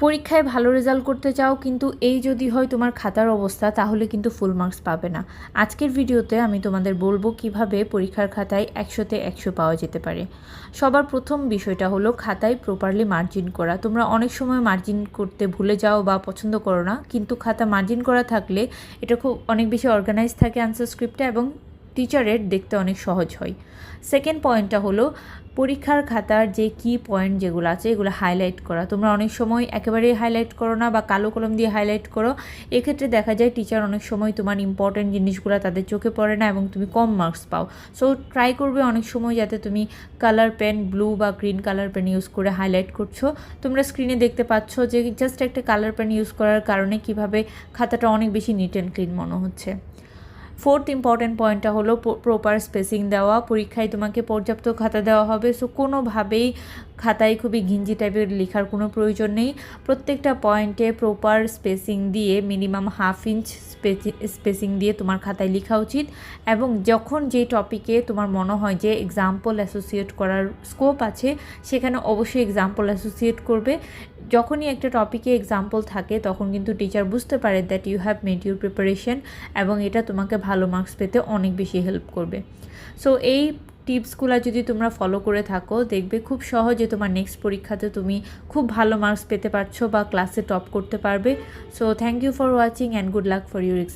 পরীক্ষায় ভালো রেজাল্ট করতে চাও কিন্তু এই যদি হয় তোমার খাতার অবস্থা, তাহলে কিন্তু ফুল মার্কস পাবে না। আজকের ভিডিওতে আমি তোমাদের বলবো কিভাবে পরীক্ষার খাতায় 100তে 100 পাওয়া যেতে পারে। সবার প্রথম বিষয়টা হলো খাতায় প্রপারলি মার্জিন করা। তোমরা অনেক সময় মার্জিন করতে ভুলে যাও বা পছন্দ করো না, কিন্তু খাতা মার্জিন করা থাকলে এটা খুব অনেক বেশি অর্গানাইজ থাকে অ্যান্সার স্ক্রিপ্টে এবং টিচারের দেখতে অনেক সহজ হয়। সেকেন্ড পয়েন্টটা হলো পরীক্ষার খাতার যে কি পয়েন্ট যেগুলো আছে এগুলো হাইলাইট করা। তোমরা অনেক সময় একেবারেই হাইলাইট করো না বা কালো কলম দিয়ে হাইলাইট করো, এক্ষেত্রে দেখা যায় টিচার অনেক সময় তোমার ইম্পর্টেন্ট জিনিসগুলো তাদের চোখে পড়ে না এবং তুমি কম মার্কস পাও। সো ট্রাই করবে অনেক সময় যাতে তুমি কালার পেন, ব্লু বা গ্রিন কালার পেন ইউজ করে হাইলাইট করছো। তোমরা স্ক্রিনে দেখতে পাচ্ছ যে জাস্ট একটা কালার পেন ইউজ করার কারণে কিভাবে খাতাটা অনেক বেশি নিট অ্যান্ড ক্লিন মনে হচ্ছে। ফোর্থ ইম্পর্ট্যান্ট পয়েন্টটা হলো প্রপার স্পেসিং দেওয়া। পরীক্ষায় তোমাকে পর্যাপ্ত খাতা দেওয়া হবে, সো কোনোভাবেই খাতায় খুবই ঘিঞ্জি টাইপের লেখার কোনো প্রয়োজন নেই। প্রত্যেকটা পয়েন্টে প্রপার স্পেসিং দিয়ে মিনিমাম 1/2 ইঞ্চ স্পেসিং দিয়ে তোমার খাতায় লেখা উচিত। এবং যখন যে টপিকে তোমার মনে হয় যে এক্সাম্পল অ্যাসোসিয়েট করার স্কোপ আছে, সেখানে অবশ্যই এক্সাম্পল অ্যাসোসিয়েট করবে। যখনই একটা টপিকে এক্সাম্পল থাকে তখন কিন্তু টিচার বুঝতে পারে that you have made your preparation, এবং এটা তোমাকে ভালো মার্কস পেতে অনেক বেশি হেল্প করবে। সো এই টিপসগুলো যদি তোমরা ফলো করে থাকো, দেখবে খুব সহজে তোমার নেক্সট পরীক্ষাতে তুমি খুব ভালো মার্কস পেতে পারছো বা ক্লাসে টপ করতে পারবে। So thank you for watching and good luck for your exam.